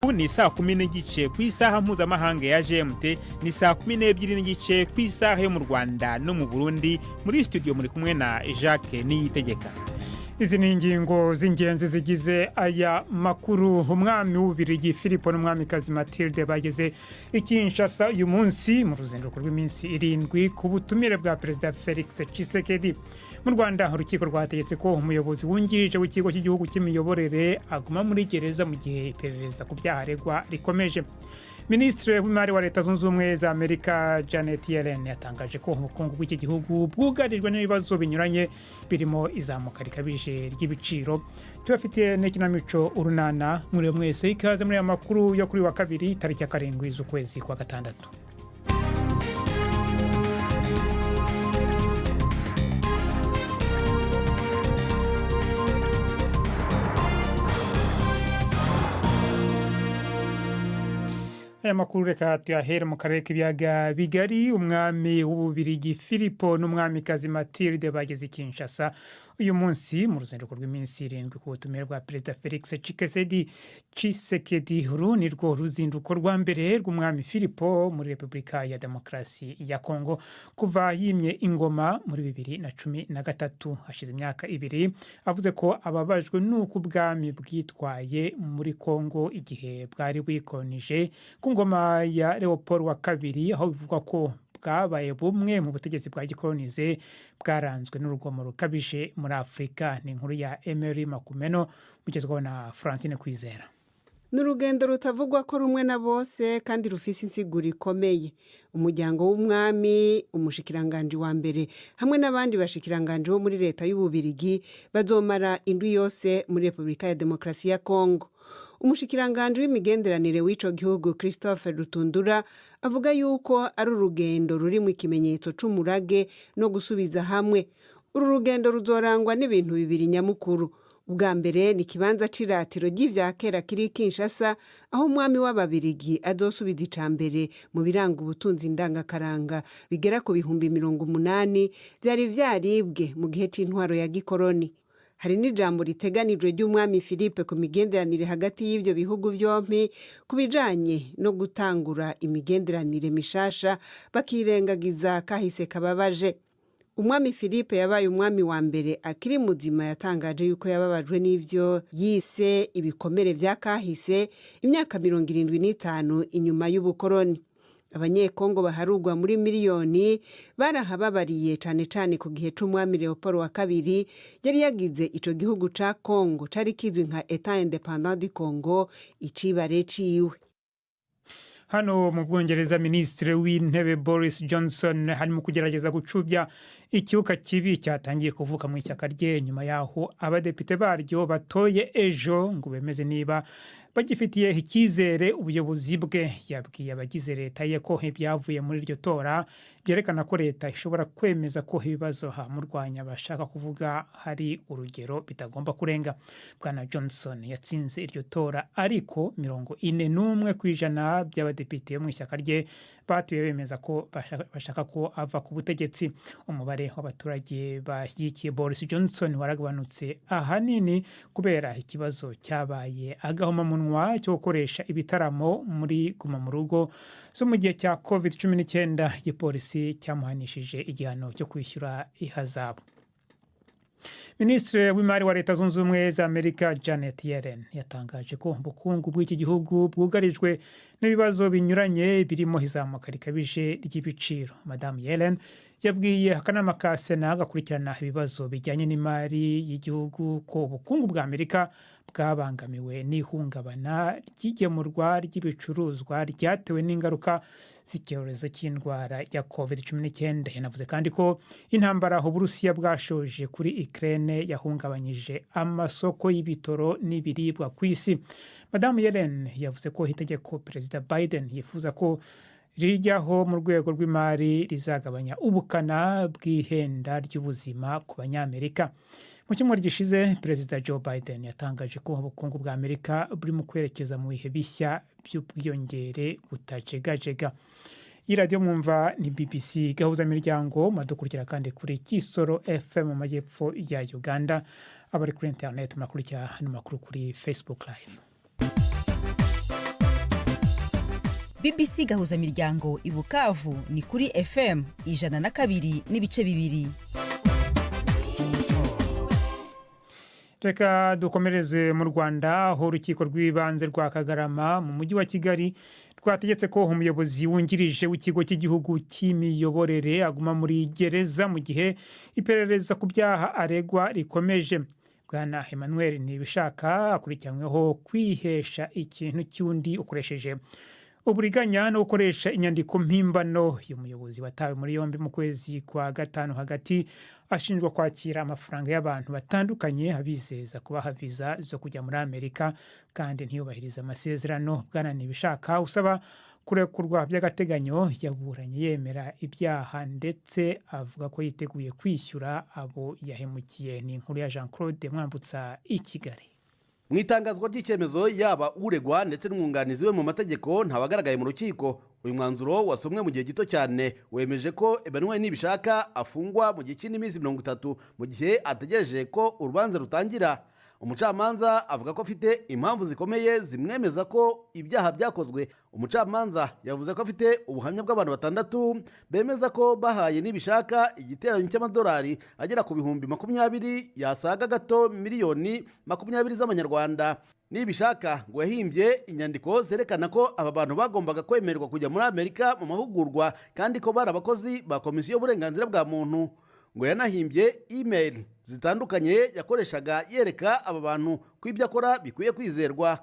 Ni saa 10 n'igice ku isaha mpuzamahanga ya GMT, ni saa 12 n'igice ku isaha yo mu Rwanda no mu Burundi. Muri studio muri kumwe na Jacques Niyitegeka. Izi ni ingingo z'ingenzi zigize aya makuru. Umwami w'Ububirigi Philippe n'umwamikazi Mathilde bageze i Kinshasa uyu munsi mu ruzinduko rw'iminsi 7 ku butumire bwa Perezida Felix Tshisekedi. Mu Rwanda urukiko rwategetse ko umuyobozi wungirije w'ikigo cy'igihugu cy'imiyoborere aguma muri gereza mu gihe iperereza ku byaha aregwa rikomeje. Ministre w'imari wa Leta Zunze Ubumwe za Amerika Janet Yellen yatangaje ko ubukungu bw'iki gihugu bwugarijwe n'ibibazo binyuranye birimo izamuka rikabije ry'ibiciro. Tubafitiye n'ikinamico urunana muri mwese ikaze muri amakuru yo kuri wa kabiri tariki ya 7 z'ukwezi kwa gatandatu. Aya makuru reka tuyahere mu karere k'ibiyaga bigari. Umwami w'Ububirigi Philippe n'umwamikazi Mathilde bageze i Kinshasa uyu munsi mu ruzinduko rw'iminsi 7 ku butumire bwa Perezida Felix Tshisekedi. Uru ni rwo ruzinduko rwa mbere rw'umwami Philippe muri Repubulika ya Demokarasi ya Kongo kuva yimye ingoma muri 2013. Hashize imyaka 2 avuze ko ababajwe n'uko ubwami bwitwaye muri Kongo igihe bwari bwikonije ku ngoma ya Leopold wa kabiri, aho bivugwa ko bwabaye bumwe mu butegetsi bwa gikolonize bwaranzwe n'urugomo rukabije muri Afrika. Ni inkuru ya Emery Makumeno mugezweho na Francine Kwizera. N'urugendo rutavugwa ko rumwe na bose kandi rufise insiguro ikomeye. Umuryango w'umwami, umushikiranganje wa mbere hamwe n'abandi bashikiranganje bo muri leta y'Ububirigi bazomara indwi yose muri Repubulika ya Demokarasi ya Kongo. Umushikiranganje w'imigenderanire w'ico gihugu Christophe Rutundura avuga yuko ari urugendo ruri mu ikimenyetso c'umurage no gusubiza hamwe. Uru rugendo ruzorangwa n'ibintu bibiri nyamukuru. Ubwa mbere ni kibanza c'iratiro ry'ivya kera kiri Kinshasa, aho umwami w'Ababirigi azosubiza icambere mu biranga ubutunzi ndangakaranga bigera ku 80,000 vyari vyaribwe mu gihe c'intwaro ya gikoloni. Hari n'ijambo riteganijwe ry'umwami Philippe ku migenderanire hagati y'ivyo bihugu vyompi kubijanye no gutangura imigenderanire mishasha bakirengagiza kahise kababaje. Umwami Philippe yabaye umwami wa mbere akiri muzima yatangaje yuko yababajwe n'ivyo yise ibikomere vya kahise imyaka 75 inyuma y'ubukoloni. Abanyekongo baharugwa muri miliyoni barahababariye cane ku gihe c'umwami Leopold wa kabiri yari yagize ico gihugu ca Kongo cari kizwi nka Etat indépendant du Congo icibare ciwe. Hano mu Bwongereza Ministre w'intebe Boris Johnson harimo kugerageza gucubya icyuka kibi cyatangiye kuvuka mu ishyaka rye nyuma yaho abadepite baryo batoye ejo ngo bemeze niba bagifitiye icyizere ubuyobozi bwe. Yabwiye abagize leta ye ko ibyavuye muri iryo tora byerekana ko leta ishobora kwemeza ko ibibazo hamurwanya bashaka kuvuga hari urugero bitagomba kurenga. Bwana Johnson yatsinze iryo tora ariko 41% by'abadepite mu ishyaka rye batuye bemeza ko bashaka ko ava ku butegetsi. Umubare w'abaturage bashyigikiye Boris Johnson waragabanutse ahanini kubera ikibazo cyabaye agahomamunwa cyo gukoresha ibitaramo muri guma mu rugo so mu gihe cya COVID-19. Igipolisi cyamuhanishije igihano cyo kwishyura ihazabu. Ministre w'imari wa Leta Zunze Ubumwe za Amerika Janet Yellen yatangaje ko ubukungu bw'iki gihugu bwugarijwe n'ibibazo binyuranye birimo izamuka rikabije ry'ibiciro. Madame Yellen yabwiye akanama ka Sena gakurikirana ibibazo bijyanye n'imari y'igihugu ko ubukungu bwa Amerika bwabangamiwe n'ihungabana ry'igemurwa ry'ibicuruzwa ryatewe n'ingaruka z'icyorezo cy'indwara ya COVID-19. Yanavuze kandi ko intambara Uburusiya bwashoje kuri Ukraine yahungabanyije amasoko y'ibitoro n'ibiribwa ku isi. Madame Yellen yavuze ko itegeko Perezida Biden yifuza ko rijyaho mu rwego rw'imari rizagabanya ubukana bw'ihenda ry'ubuzima ku banyamerika. Mu cyumweru gishize Perezida Joe Biden yatangaje ko ubukungu bwa Amerika buri mu kwerekeza mu bihe bishya by'ubwiyongere butajegajega. Radio mwumva ni BBC gahuza miryango madukurikira kandi kuri Kisoro FM mu majyepfo ya Uganda. Abari kuri internet makurikira hano makuru kuri Facebook Live. BBC Gahuzamiryango i Bukavu ni kuri FM 102.2. Reka dukomereze mu Rwanda aho urukiko rw'ibanze rwa Kagarama mu mujyi wa Kigali rwategetse ko umuyobozi wungirije w'ikigo cy'igihugu cy'imiyoborere aguma muri gereza mu gihe iperereza ku byaha aregwa rikomeje. Bwana Emmanuel Ntibishaka akurikiranyweho kwihesha ikintu cy'undi ukoresheje uburiganya no gukoresha inyandiko mpimbano. Uyu muyobozi watawe muri yombi mu kwezi kwa gatanu hagati ashinjwa kwakira amafaranga y'abantu batandukanye abizeza kubaha viza zo kujya muri Amerika kandi ntiyubahiriza amasezerano. Bwana Ntibishaka usaba kurekurwa by'agateganyo yaburanye yemera ibyaha ndetse avuga ko yiteguye kwishyura abo yahemukiye. Ni inkuru ya Jean Claude Mwambutsa i Kigali. Mu itangazwa ry'icyemezo yaba uregwa ndetse n'umwunganizi we mu mategeko ntabagaragaye mu rukiko. Uyu mwanzuro wasomwe mu gihe gito cyane wemeje ko Emmanuel Ntibishaka afungwa mu gihe cy'iminsi 30 mu gihe ategereje ko urubanza rutangira. Umucamanza avuga ko afite impamvu zikomeye zimwemeza ko ibyaha byakozwe. Umucamanza yavuze ko afite ubuhamya bw'abantu 6 bemeza ko bahaye Ntibishaka igiteranyo cy'amadolari agera ku bihumbi 20 yasaga gato miliyoni 20 z'amanyarwanda. Ntibishaka ngo yahimbye inyandiko zerekana ko aba bantu bagombaga kwemererwa kujya muri Amerika mu mahugurwa kandi ko bari abakozi ba komisiyo y'uburenganzira bwa muntu. Ngo yanahimbye email zitandukanye yakoreshaga yereka aba bantu ko ibyo akora bikwiye kwizerwa.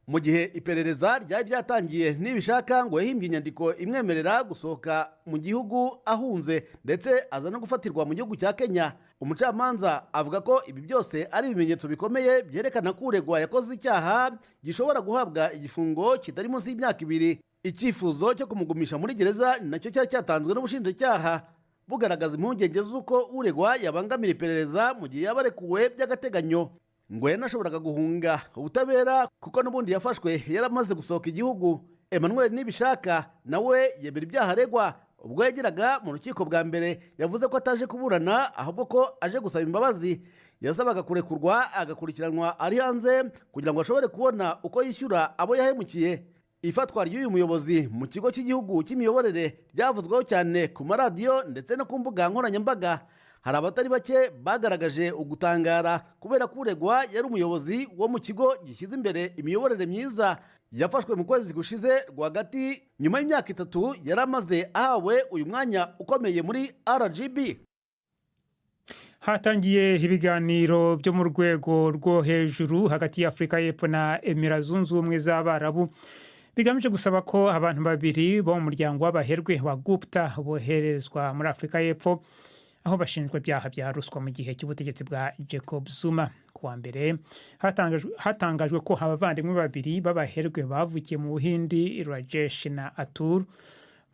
Mu gihe iperereza ryari byatangiye Ntibishaka ngo yahimbye inyandiko imwemerera gusohoka mu gihugu ahunze ndetse aza no gufatirwa mu gihugu cya Kenya. Umucamanza avuga ko ibi byose ari ibimenyetso bikomeye byerekana ko uregwa yakoze icyaha gishobora guhabwa igifungo kitari munsi y'imyaka 2. Icyifuzo cyo kumugumisha muri gereza nacyo cyari cyatanzwe n'ubushinjacyaha bugaragaza impungenge z'uko uregwa yabangamira iperereza mu gihe yabarekuwe by'agateganyo. Ngo yanashoboraga guhunga ubutabera kuko n'ubundi yafashwe yaramaze gusohoka igihugu. Emmanuel Ntibishaka nawe yemera ibyaha aregwa. Ubwo yageraga mu rukiko bwa mbere yavuze ko ataje kuburana ahubwo ko aje gusaba imbabazi. Yasabaga kurekurwa agakurikiranwa ari hanze kugira ngo ashobore kubona uko yishyura abo yahemukiye. Ifatwa ry'uyu muyobozi mu kigo cy'igihugu cy'imiyoborere ryavuzweho cyane ku maradiyo ndetse no ku mbuga nkoranyambaga. Hari abatari bake bagaragaje ugutangara kubera ko uregwa yari umuyobozi wo mu kigo gishyize imbere imiyoborere myiza. Yafashwe mu kwezi gushize rwagati nyuma y'imyaka 3 yari amaze ahawe uyu mwanya ukomeye muri RGB. Hatangiye ibiganiro byo mu rwego rwo hejuru hagati ya Afurika y'Epfo na Emirates Zunze Ubumwe z'Abarabu bigamije gusaba ko abantu babiri bo mu muryango w'abaherwe wa Gupta boherezwa muri Afurika y'Epfo aho bashinjwa ibyaha bya ruswa mu gihe cy'ubutegetsi bwa Jacob Zuma. Kuwa mbere hatangajwe ko abavandimwe babiri b'abaherwe bavukiye mu Buhindi, Rajesh na Atul,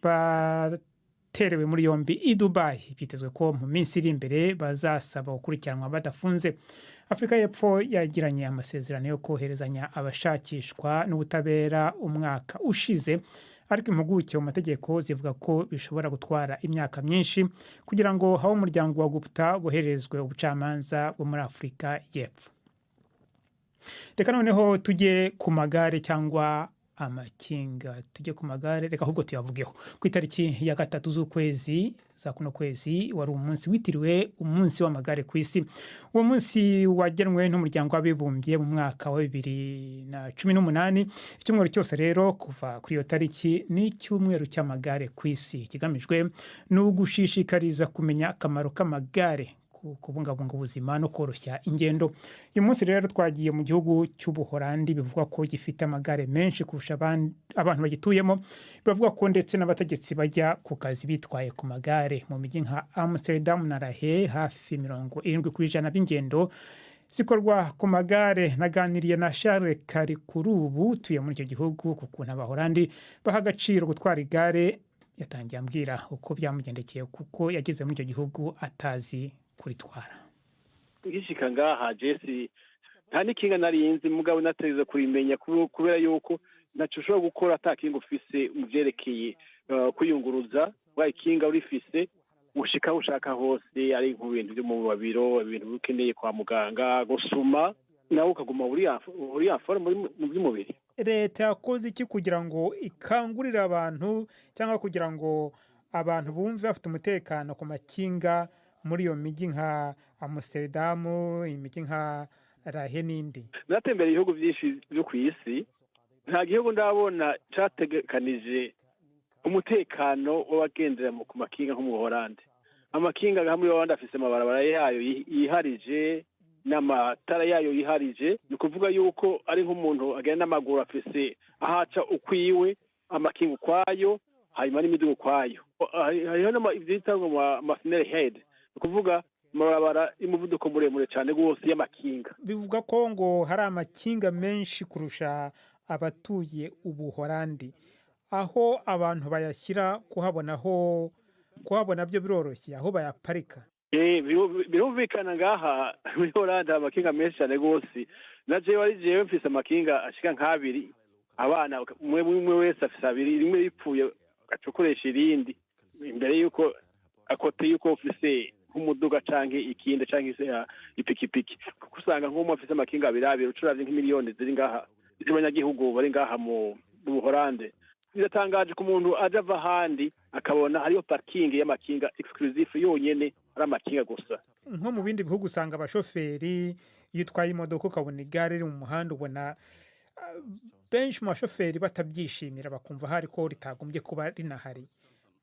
baterewe muri yombi i Dubai. Bitezwe ko mu minsi iri imbere bazasaba gukurikiranwa badafunze. Afurika y'Epfo yagiranye amasezerano yo koherezanya abashakishwa n'ubutabera umwaka ushize, ariko impuguke mu mategeko zivuga ko bishobora gutwara imyaka myinshi kugira ngo hawo umuryango wa Gupta boherezwe ubucamanza bwo muri Afurika y'Epfo. Reka noneho tujye ku magare cyangwa amakinga. Tujye ku magare, reka ahubwo tuyavugeho. Ku itariki ya 3 z'ukwezi za kuno kwezi wari umunsi witiriwe umunsi w'amagare ku isi. Uwo munsi wagenwe n'umuryango w'abibumbye mu mwaka wa 2018. Icyumweru cyose rero kuva kuri iyo tariki ni icyumweru cy'amagare ku isi. Kigamijwe ni ugushishikariza kumenya akamaro k'amagare, kubungabunga ubuzima no koroshya ingendo. Uyu munsi rero twagiye mu gihugu cy'Ubuholandi, bivuga ko gifite amagare menshi kurusha abantu bagituyemo. Bivuga ko ndetse n'abategetsi bajya ku kazi bitwaye ku magare. Mu mijyi nka Amsterdam na Lahe hafi 70% b'ingendo zikorwa ku magare. Naganiriye na Charles Karikurubu tuye muri icyo gihugu kuko n'Abaholandi baha agaciro gutwara igare. Yatangiye ambwira uko byamugendekeye kuko yageze muri icyo gihugu atazi kuritwara. Ngishika ngaha Jesse nta n'ikinga narinzi mugabo nateze kurimenya kubera yuko naco ushobora gukora atakinga ufise muvyerekeye kwiyunguruza wa ikinga urifise ushika ushaka hose ari nk'ibintu byo mu babiro, ibintu bikeneye kwa muganga gusuma nawe ukaguma uri afora mu by'umubiri. leta yakoze iki kugira ngo ikangurire abantu cyangwa kugira ngo abantu bumve bafite umutekano ku makinga muri iyo mijyi nka Amsterdam, imijyi nka Rahe n'indi? natembera ibihugu byinshi byo ku isi, nta gihugu ndabona cyategekanije umutekano w'abagendera ku makinga nko mu Buholandi. Amakinga nka muri Buholandi afise amabarabara yayo yiharije n'amatara yayo yiharije, ni ukuvuga yuko ari nk'umuntu agenda n'amaguru afise ahaca ukwiwe, amakinga ukwayo, hanyuma n'imiduga ukwayo. Hariho ivyita ngo amasinere head, ni ukuvuga amabarabara y'umuvuduko muremure cyane rwose y'amakinga. Bivuga ko ngo hari amakinga menshi kurusha abatuye Ubuholandi, aho abantu bayashyira kuhabona byo biroroshye, aho bayaparika. Birumvikana ngaha muri Buholandi amakinga menshi cyane rwose. Na jewe mfise amakinga ashika nk'abiri, abana umwe wese afise abiri, rimwe ripfuye agacokoresha irindi imbere yuko akote yuko ufise nk'umuduga canke ikindi canke ipikipiki, kuko usanga nk'umwe afise amakinga abiri ucuravye nk'imiliyoni ziri ngaha z'abanyagihugu bari ngaha mu Buholandi. Biratangaje ku muntu aje ava ahandi akabona hariyo parking y'amakinga exclusive yonyene ari amakinga gusa. Nko mu bindi bihugu usanga abashoferi, iyo utwaye imodoka ukabona igare riri mu muhanda, ubona benshi mu bashoferi batabyishimira, bakumva hari ko ritagombye kuba rinahari.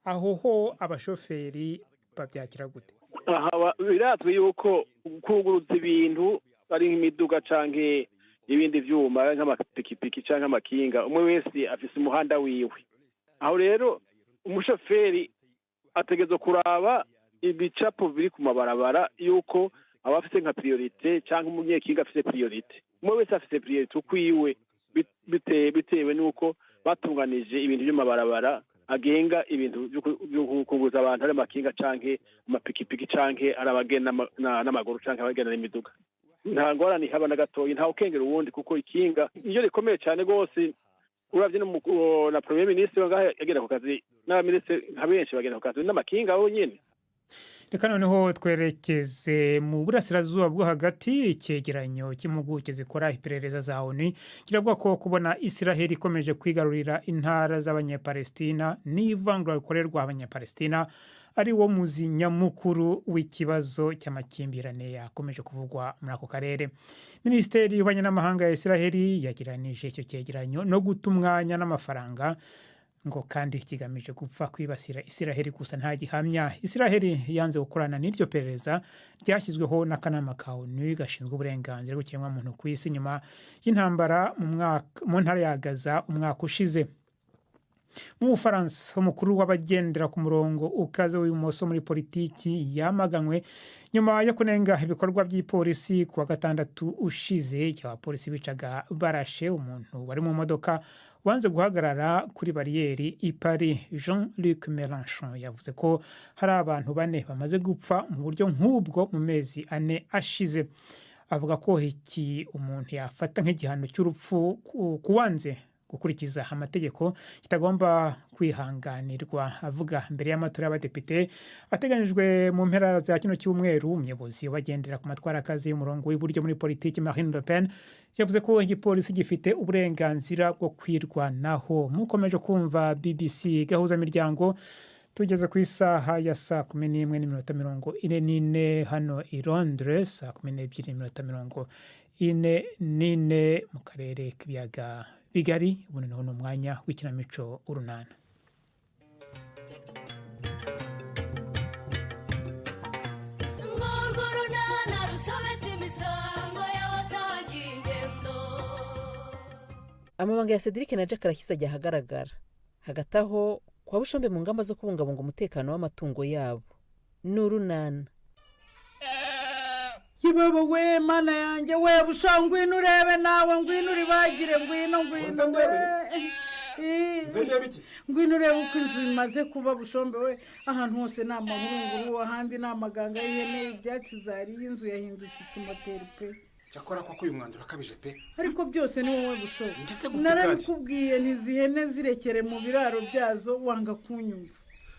Aho ho abashoferi babyakira gute? Aha birazwi yuko kuguruza ibintu ari nk'imiduga canke ibindi vyuma nk'amapikipiki canke amakinga, umwe wese afise umuhanda wiwe. Aho rero umushoferi ategerezwa kuraba ibicapo biri ku mabarabara yuko aba afise nka priorite canke umunyekinga afise priorite. Umwe wese afise priorite ukwiwe bitewe nuko batunganije ibintu by'amabarabara agenga ibintu byo kunguza abantu ari amakinga canke amapikipiki canke ari abagenda n'amaguru canke abagenda n'imiduga. Nta ngorane haba na gatoyi, nta ukengera uwundi, kuko ikinga iyo rikomeye cyane rwose. Uravye na premier ministre ngaho yagenda ku kazi n'abaminisitiri nka benshi bagenda ku kazi n'amakinga aho nyene. Reka noneho twerekeze mu burasirazuba bwo hagati. Icyegeranyo cy'impuguke zikora iperereza za ONU kiravuga ko kubona Israel ikomeje kwigarurira intara z'Abanyapalestina n'ivangura rikorerwa Abanyapalestina ari wo muzi nyamukuru w'ikibazo cy'amakimbirane yakomeje kuvugwa muri ako karere. Minisiteri y'Ububanyi n'Amahanga ya Israel yagiranije icyo cyegeranyo no guta umwanya n'amafaranga ngo kandi kigamije gupfa kwibasira Israel gusa nta gihamya. Israel yanze gukorana n'iryo perereza ryashyizweho n'akanama ka ONU gashinzwe uburenganzira bw'ikiremwamuntu ku isi nyuma y'intambara mu ntara ya Gaza umwaka ushize. Mu Bufaransa, umukuru w'abagendera ku murongo ukaze w'ibumoso muri politiki yamaganywe nyuma yo kunenga ibikorwa by'ipolisi ku wa gatandatu ushize, cy'abapolisi bicaga barashe umuntu wari mu modoka wanze guhagarara kuri bariyeri i Paris. Jean-Luc Mélenchon yavuze ko hari abantu 4 bamaze gupfa mu buryo nk'ubwo mu mezi 4 ashize. Avuga ko iki umuntu yafata nk'igihano cy'urupfu kuwanze gukurikiza amategeko kitagomba kwihanganirwa. Avuga mbere y'amatora y'abadepite ateganyijwe mu mpera za kino cyumweru, umuyobozi wagendera ku matwara akazi y'umurongo w'iburyo muri politiki Marine Le Pen yavuze ko igipolisi gifite uburenganzira bwo kwirwanaho. Mukomeje kumva BBC gahuza miryango, tugeze ku isaha ya saa 11:44 hano i Londres, saa 12:44 mu karere k'ibiyaga bigari. Ubu noneho ni umwanya w'ikinamico Urunana. Amabanga ya Cedric na Jack arashyize ajya ahagaragara. Hagati aho kwa Bushombe mu ngamba zo kubungabunga umutekano w'amatungo yabo. Ni Urunana. Kibaba we mana yanjye we Busha, ngwino urebe nawe, ngwino uribagire, ngwino ngwino urebe uko inzu imaze kuba Bushombe we. Ahantu hose ni amahunguru, ahandi ni amaganga y'ihene, ibyatsi zariye, inzu yahindutse ikimoteri pe. Cyakora ko uyu mwanzuro akabije pe. Ariko byose ni wowe Busho. Narabikubwiye ntizihene zirekere mu biraro byazo, wanga kunyumva.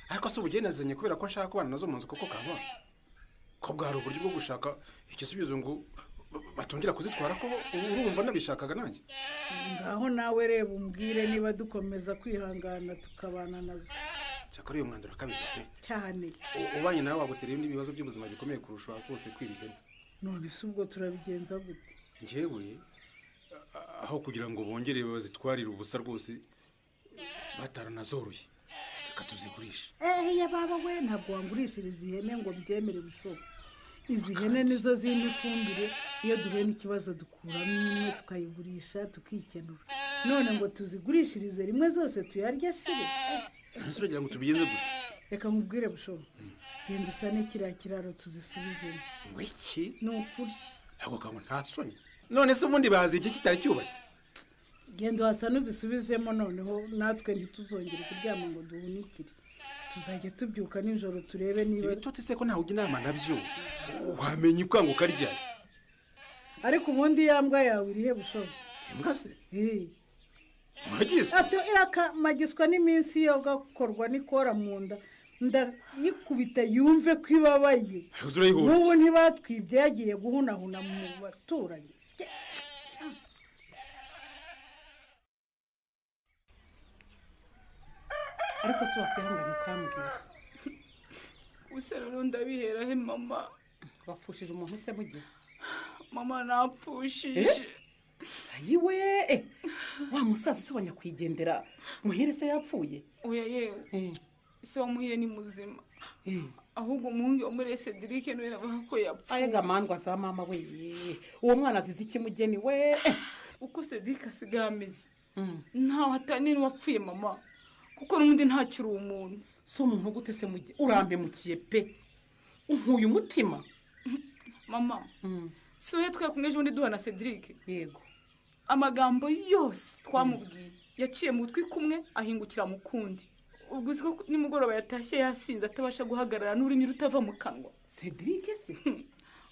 Ariko se ubugenezanye kubera ko nshaka kubana nazo mu nzu koko kanwa. Ko bwari uburyo bwo gushaka igisubizo ngo batongera kuzitwara ko urumva nabishakaga nanjye. ngaho nawe reba umbwire niba dukomeza kwihangana tukabana nazo. Cyakora uyu mwanzuro akabije pe. cyane. Ubanye nawe wagutera ibindi bibazo by'ubuzima bikomeye kurusha rwose kwibihena. none se ubwo turabigenza gute? Njyewe aho kugira ngo bongere bazitwarire ubusa rwose bataranazoroye. Reka tuzigurishe. ya baba we ntabwo wangurishiriza ihene ngo mbyemere bishoboka. izi hene nizo zindi ifumbire iyo duhuye n'ikibazo dukuramo imwe tukayigurisha tukikenura. none ngo tuzigurishirize rimwe zose tuyarya shire. Ese uragira ngo tubigenze gute? reka nkubwire bushoboka. genda usane kiriya kiraro tuzisubizemo. Ngo iki? ni ukuri. Ahubwo kango nta soni. None se ubundi bazi ibyo kitari cyubatse. genda uhasane uzisubizemo noneho natwe ntituzongere kuryama ngo duhunikire. tuzajya tubyuka nijoro turebe niba ibitotsi se ko ntawe ujya inama nabyo wamenye ukanguka ryari. ariko ubundi yambwa yawe irihe bushoboka. Imbwa se? magisi ato iramagiswa n'iminsi yo gakorwa n'ikora mu nda nikubita yumve ko ibabaye. n'ubu ntibatwibye yagiye guhunahuna mu baturanyi. ariko se wakwihangana ukambwira gusa rero ndabihera he mama? wapfushije umuntu se mugihe? mama napfushije. ayiwe wa musaza se wanyakwigendera muhire se yapfuye? oya yewe se wamuhire ni muzima ahubwo umuhungu wo muri Cedric niwe navuga ko yapfuye. ayega mandwa za mama we uwo mwana azize iki mugeni we? uko Cedric asigaye ameze ntaho hatani wapfuye mama kuko n'undi ntakiri umuntu. si umuntu gute se mugihe urampemukiye pe unkuye umutima mama. so twe kumwe ejo duhana Cedric. yego amagambo yose twamubwiye yaciye mu twi kumwe ahingukira mu kundi. ubwo uzi ko nimugoroba yatashye yasinze atabasha guhagarara n'ururimi rutava mu kanwa. Cedric se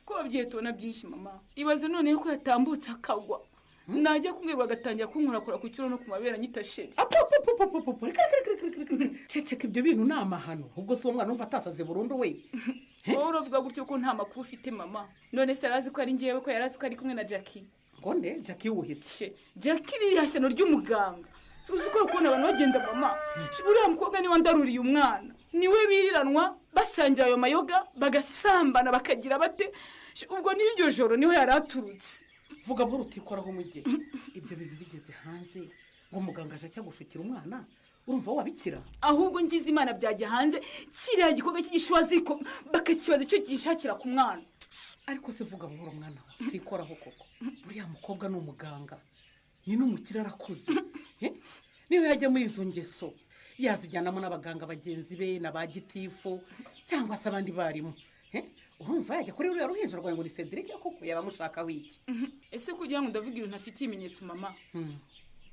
ko babyeyi tubona byinshi mama. ibaze none ko yatambutse akagwa najya kumwirwa agatangira kunkorakora ku cyuro no ku mabera nyita sheri. ceceka ibyo bintu ni amahano. ubwo si uwo mwana umva atasaze burundu we. wowe uravuga gutyo ko nta makuru ufite mama. none se arazi ko ari njyewe ko yarazi ko ari kumwe na Jackie? ngo nde Jackie wuhise? Jackie ririya shyano ry'umuganga. uzi ko kubona abantu bagenda mama. uriya mukobwa niwe ndaruriye umwana niwe biriranwa basangira ayo mayoga bagasambana bakagira bate. ubwo n'iryo joro niho yari aturutse. vuga bwo rutikoraho mugihe ibyo bintu bigeze hanze ngo muganga aje cyagushukira umwana urumva wabikira? ahubwo ngize Imana byajya hanze kiriya gikorwa cy'igishwaziko bakakibaza icyo gishakira ku mwana. ariko se vuga buhoro mwana we twikoraho koko. uriya mukobwa ni umuganga ni n'umukire arakuze. niyo yajya muri izo ngeso yazijyanamo n'abaganga bagenzi be na ba gitifu cyangwa se abandi barimu. urumva yajya kuri ruriya ruhinja rwawe ngo ni Cedric koko yaba amushaka wiki? ese kugira ngo ndavuga ibintu ntafitiye ibimenyetso mama.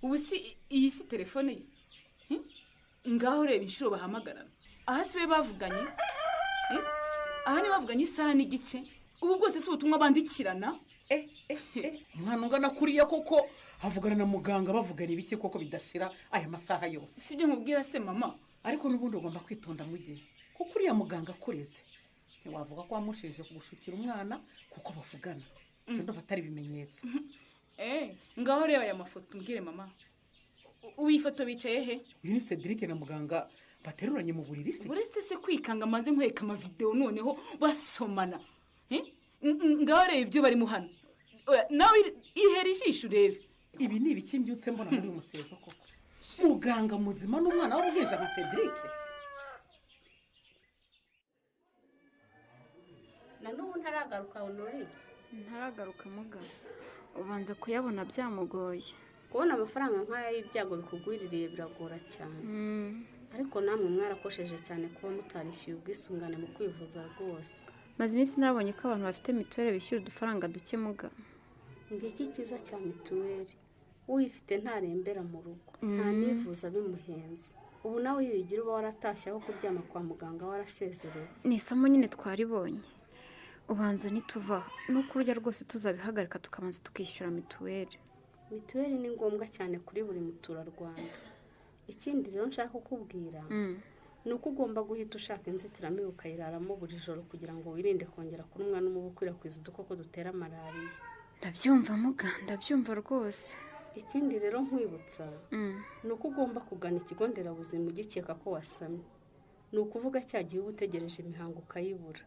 ubu si iyi si telefone ye? ngaho reba inshuro bahamagarana. aha si be bavuganye? aha ni bavuganye isaha n'igice. ubu bwose si ubutumwa bandikirana? umwana ungana kuriya koko havugana na muganga bavugana ibiki koko bidashira aya masaha yose? si byo mubwira se mama. ariko n'ubundi ugomba kwitonda mu gihe kuko uriya muganga akureze ntiwavuga ko wamushinje kugushukira umwana kuko bavugana. ibyo ndumva atari ibimenyetso. ngaho reba aya mafoto mbwire mama. uyu ifoto bicaye he? uyu ni Cedric na muganga bateruranye mu buriri se? uretse se kwikanga maze nkwereka amavideo noneho basomana. ngaho reba ibyo barimo hano nawe ihera ijisho urebe. ibi ni ibiki mbyutse mbona muri uyu musezo koko? muganga muzima n'umwana w'uruhinja nka Cedric? na n'ubu ntaragaruka Honore? ntaragaruka muga ubanza kuyabona byamugoye. kubona amafaranga nk'aya y'ibyago bikugwiririye biragora cyane. ariko namwe mwarakosheje cyane kuba mutarishyuye ubwisungane mu kwivuza rwose. maze iminsi narabonye ko abantu bafite mituweli bishyura udufaranga duke muga. ngiki cyiza cya mituweli uyifite ntarembera mu rugo nta nivuza bimuhenze. ubu nawe iyo uyigira uba waratashye aho kuryama kwa muganga warasezerewe. ni isomo nyine twaribonye. ubanza nituva nuko urya rwose tuzabihagarika tukabanza tukishyura mituweli. mituweli ni ngombwa cyane kuri buri muturarwanda. ikindi rero nshaka kukubwira ni uko ugomba guhita ushaka inzitiramibu ukayiraramo buri joro kugira ngo wirinde kongera kurumwa n'umubu ukwirakwiza udukoko dutera malariya. ndabyumva muga, ndabyumva rwose. Ikindi rero nkwibutsa ni uko ugomba kugana ikigo nderabuzima ugikeka ko wasamye. Ni ukuvuga cya gihe uba utegereje imihango ukayibura.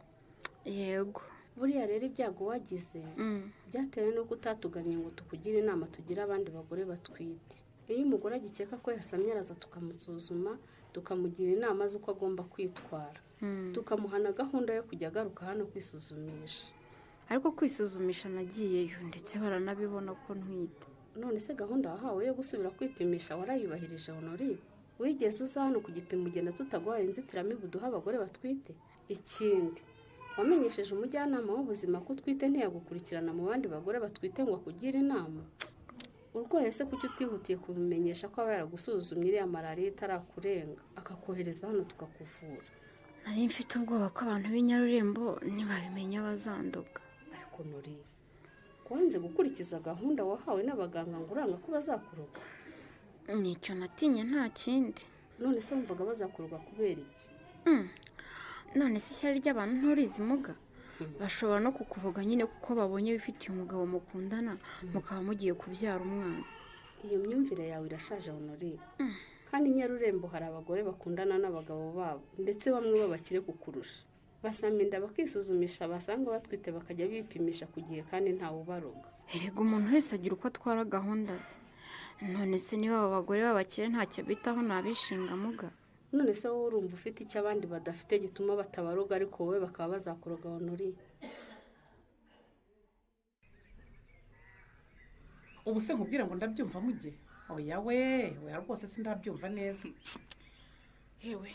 Yego. Buriya rero ibyago wagize byatewe n'uko utatuganye ngo tukugire inama tugire abandi bagore batwite. Iyo umugore agikeka ko yasamye araza tukamusuzuma, tukamugira inama z'uko agomba kwitwara, tukamuha na gahunda yo kujya agaruka hano kwisuzumisha. Ariko kwisuzumisha nagiyeyo ndetse baranabibona ko ntwite. None se gahunda wahawe yo gusubira kwipimisha warayubahirije Honori? Wigeze uza hano ku gipimo ugenda tutaguhaye inzitiramibu duha abagore batwite? Ikindi, wamenyesheje umujyanama w'ubuzima ko utwite ntiyagukurikirana mu bandi bagore batwite ngo akugire inama? Urwaye se kuki utihutiye kubimenyesha ko aba yaragusuzumye iriya malariya itarakurenga akakohereza hano tukakuvura? Nari mfite ubwoba ko abantu b'inyarurembo ntibabimenya bazanduka. Ariko Nori, kwanze gukurikiza gahunda wahawe n'abaganga ngo uranga ko bazakuroga? Nicyo natinye nta kindi. None se wumvaga bazakuroga kubera iki? None se ishyari ry'abantu nturizi muga? Bashobora no kukuroga nyine kuko babonye wifitiye umugabo mukundana mukaba mugiye kubyara umwana. Iyo myumvire yawe irashaje Honori. Kandi Nyarurembo hari abagore bakundana n'abagabo babo ndetse bamwe babakire kukurusha. Basama inda bakisuzumisha basanga batwite bakajya bipimisha ku gihe kandi ntawe ubaroga. Erega umuntu wese agira uko atwara gahunda ze. None se niba abo bagore babakire ntacyo bitaho nabishinga muga? None se wowe urumva ufite icyo abandi badafite gituma batabaroga ariko wowe bakaba bazakuroga Honori? Ubu se nkubwira ngo ndabyumva muge? Oya oya rwose sindabyumva neza. Hewe,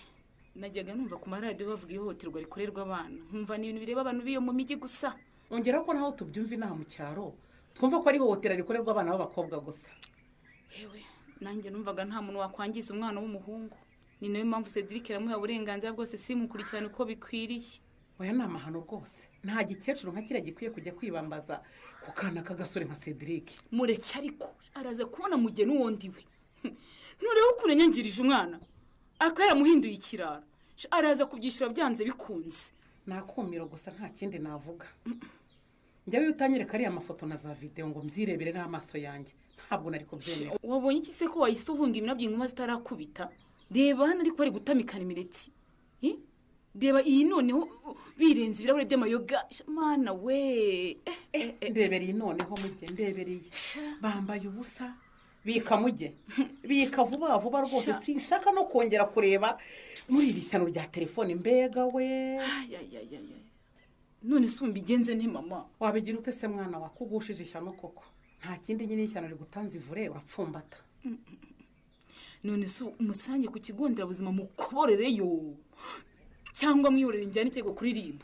najyaga numva ku maradiyo bavuga ihohoterwa rikorerwa abana. Nkumva ni ibintu bireba abantu biyo mu mijyi gusa. Ongera ko naho tubyumva inaha mu cyaro. Twumva ko ari ihohotera rikorerwa abana b'abakobwa gusa. Hewe, nanjye numvaga nta muntu wakwangiza umwana w'umuhungu. Ni nayo mpamvu Cedric yamuha uburenganzira bwose simukurikirana uko bikwiriye. Oya ni amahano rwose. Nta gikecuru nka kiriya gikwiye kujya kwibambaza ku kana k'agasore nka Cedric. Mureke ariko araza kubona mugeni wundi we. Nureba ukuntu nyangirije umwana. Aka yaramuhinduye ikirara. Araza kubyishyura byanze bikunze. Nakumiro gusa nta kindi navuga. Njyawe utanyereka ari amafoto na za video ngo mzirebere n'amaso yanjye. Ntabwo nari kubyemera. Wabonye iki se ko wayisuhunga iminabyo inkuma zitarakubita? Reba hano ariko ari gutamikana imireti. Reba iyi noneho birenze ibirahure by'amayoga. Mana we. Ndebereye noneho muge ndebereye. Bambaye ubusa. Bika muge. Bika vuba vuba rwose sinshaka no kongera kureba muri iri shyano rya telefone mbega we. None se umbigenze nte mama? Wabigira ute se mwana wakugushije ishyano koko? Nta kindi nyine ishyano rigutanze ivure urapfumbata. None se umusange ku kigo nderabuzima mukoborereyo cyangwa mwiyorere njyane ikego kuri RIB?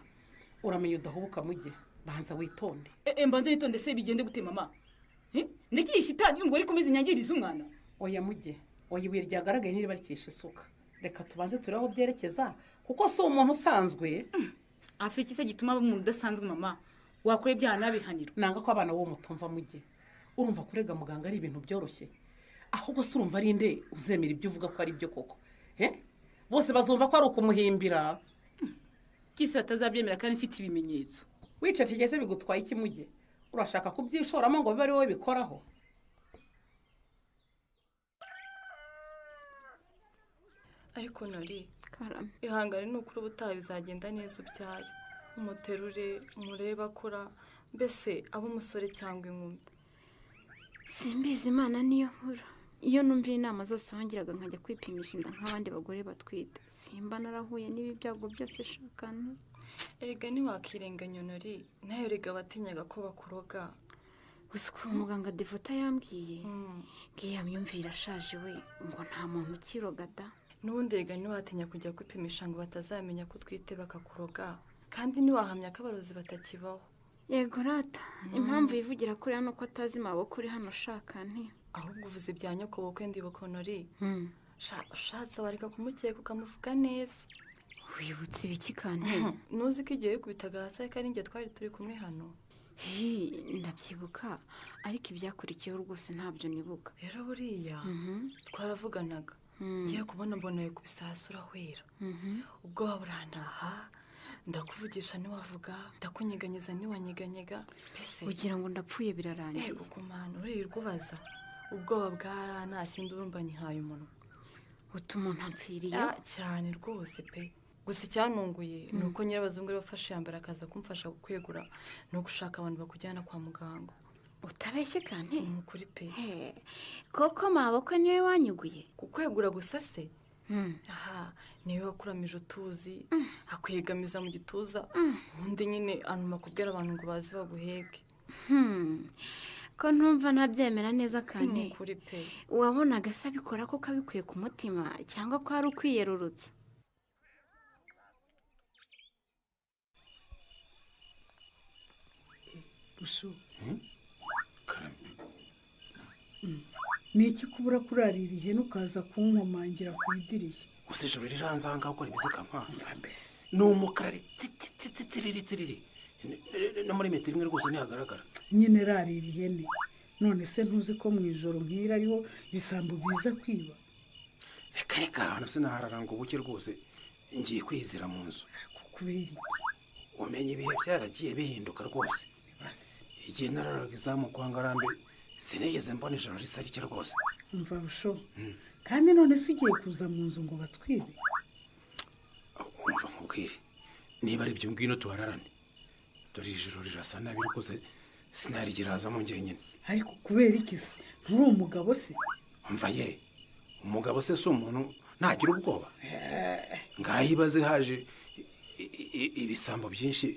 Uramenye udahubuka muge banza witonde. Mbanze nitonde se bigende gute mama? Ndagiye shitani umugore komeze nyangiriza umwana. Oya muge, oya ibuye ryagaragaye ntiri barikisha isuka. Reka tubanze turaho byerekeza kuko so umuntu usanzwe. Afite se gituma umuntu udasanzwe mama wakore bya nabihaniro. Nanga ko abana bo mutumva muge. Urumva kurega muganga ari ibintu byoroshye. Ahubwo se urumva ari nde uzemera ibyo uvuga ko ari byo koko? Bose bazumva ko ari ukumuhimbira. Kisi batazabyemera kandi mfite ibimenyetso. Wica kigeze bigutwaye iki muge? Urashaka kubyishoramo ngo bibe ari wowe bikoraho? Ariko Nori, ihangane n'ukuri ubutaha bizagenda neza ubyare. Umuterure, umureba akura, mbese abo umusore cyangwa inkumi. Simbizi Imana niyo nkuru. Iyo numva inama zose wangiraga nkajya kwipimisha inda nk'abandi bagore batwite. Simba narahuye n'ibi byago byose shakana. Erega ntiwakirenganya Nori, nayo rega batinyaga ko bakuroga. Gusa uko umuganga Devota yambwiye, ngiye myumvira ashaje we ngo nta muntu ukiroga da. N'ubundi rega ntiwatinya kujya kwipimisha ngo batazamenya ko twite bakakuroga. Kandi ntiwahamya ko abarozi batakibaho. Yego rata, impamvu yivugira kuri hano ko atazi maboko uri hano shaka nti. Ahubwo uvuze bya nyoko bukwe ndibuka Nori. Ushatse wareka kumukeka ukamuvuga neza. Wibutse ibiki kandi? Nuzi ko igihe kubitaga hasi kandi ngiye twari turi kumwe hano. Ndabyibuka ariko ibyakurikiyeho rwose ntabyo nibuka. Rero buriya twaravuganaga ngiye kubona mbona yo kubisasura hwera ubwo waburantaha ndakuvugisha ntiwavuga ndakunyeganyeza ntiwanyeganyega mbese ugira ngo ndapfuye birarangiye kumana uririrwa ubaza ubwoba bwaranashye ndumva nyihaye umunwa utuma ntampfiriye cyane rwose pe gusa icyantunguye ni uko nyirabazungu ari wafashe iya mbere akaza kumfasha gukwegura no gushaka abantu bakujyana kwa muganga utabeshye kandi ni ukuri pe koko maboko niwe wanyuguye kukwegura gusa se aha niwe wakuramije utuzi akwegamiza mu gituza ubundi nyine anuma kubwira abantu ngo baze baguheke ko ntumva ntabyemera neza kandi ni ukuri pe wabonaga se abikora ko kabikuye ku mutima cyangwa ko ari ukwiyerurutsa busho ni iki kubura kurarira ihene ukaza kunkomangira ku idirishya gusa ijoro riranze aha ngaho uko rimeze kampani ni umukara tsiriri no muri metero imwe rwose ntihagaragara nyine rarira ihene none se ntuzi ko mu ijoro nk'iri ariho ibisambo biza kwiba reka hano se nahararanga ubuke rwose ngiye kwizira mu nzu kubera iki umenye ibihe byaragiye bihinduka rwose igihe nararaga izamu kwa ngarambe sinigeze mbona ijoro risa rike rwose umva busho kandi none se ugiye kuza mu nzu ngo batwibe umva nkubwire niba ari ibyo ngwino tuhararane dore ijoro rirasa nabi rwose sinarigirazamo njyenyine ariko kubera iki se nturi umugabo se umva ye umugabo se si umuntu ntagira ubwoba ngaho ibaze haje ibisambo byinshi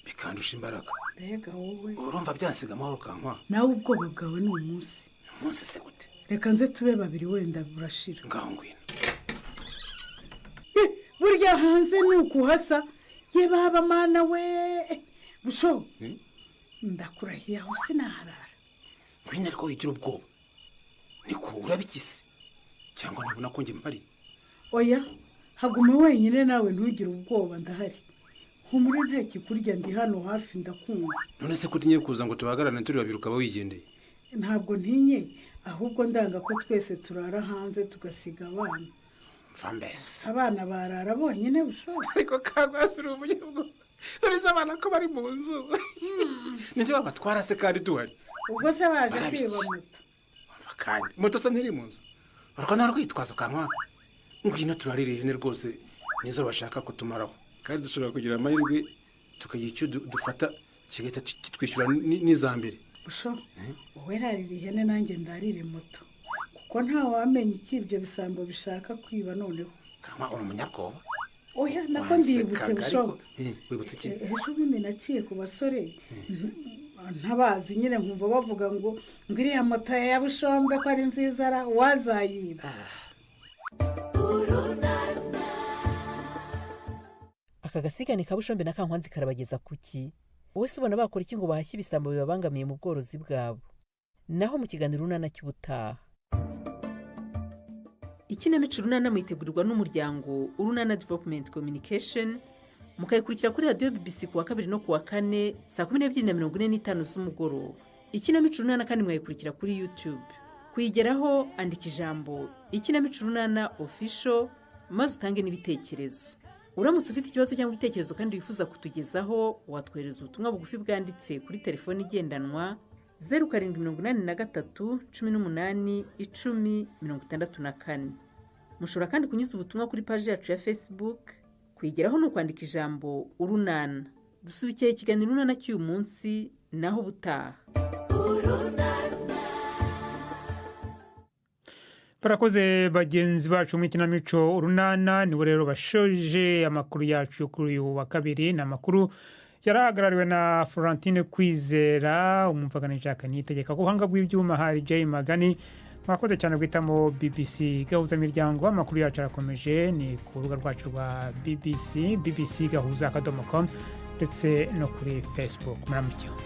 bikandusha imbaraga mbega wowe urumva byansiga amahoro kankwa nawe ubwoba bwawe ni umunsi se gute reka nze tube babiri wenda burashira ngaho ngwino burya hanze ni ukuhasa ye baba mana we busho ndakurahiye aho sinaharara ngwino ariko wigira ubwoba niko urabikise cyangwa nabona ko njye mpari oya haguma wenyine nawe ntugire ubwoba ndahari humure nta kikurya ndi hano hafi ndakumva none se kutinye kuza ngo tubahagarane turi babiri ukaba wigendeye ntabwo ntinye ahubwo ndanga ko twese turara hanze tugasiga abana mbese abana barara bonyine bushobora ariko kagwasura umunyabwo turize abana ko bari mu nzu nibyo babatwara se kandi duhari ubwo se baje kwiba moto kandi moto se ntiri mu nzu urwo nta rwitwazo kankwa ngwino turarire ihene rwose nizo bashaka kutumaraho kandi dushobora kugira amahirwe tukagira icyo dufata kigahita kitwishyura n'iza mbere busho wowe rarira ihene nanjye ndarire moto kuko ntawamenya iki ibyo bisambo bishaka kwiba noneho kankwa uri umunyabwoba oya nako ndibutse busho wibutse iki ejo bundi naciye ku basore ntabazi nyine nkumva bavuga ngo iriya moto ya bushombe ko ari nziza wazayiba aka gasigane ka bushombe na kankwanzi karabageza kuki wowe se ubona bakora iki ngo bahashye ibisambo bibabangamiye mu bworozi bwabo naho mu kiganiro urunana cy'ubutaha ikinamico urunana mwitegurirwa n'umuryango urunana development communication mukayikurikira kuri radiyo BBC ku wa kabiri no ku wa kane saa 12:45 z'umugoroba ikinamico urunana kandi mwayikurikira kuri YouTube kuyigeraho andika ijambo ikinamico urunana official maze utange n'ibitekerezo uramutse ufite ikibazo cyangwa igitekerezo kandi wifuza kutugezaho watwohereza ubutumwa bugufi bwanditse kuri telefone igendanwa 0783 18 10 64 mushobora kandi kunyuza ubutumwa kuri paji yacu ya Facebook kwigeraho no kwandika ijambo urunana dusubikiye ikiganiro urunana cy'uyu munsi naho butaha barakoze bagenzi bacu mu ikinamico urunana nibo rero bashoje amakuru yacu kuri uyu wa kabiri ni amakuru yarahagarariwe na Florentine Kwizera umumvagana Jacques Niyitegeka ku buhanga bw'ibyuma hari Jay Magani mwakoze cyane guhitamo BBC gahuza miryango amakuru yacu arakomeje ni ku rubuga rwacu rwa BBC gahuza.com ndetse no kuri Facebook muramukiho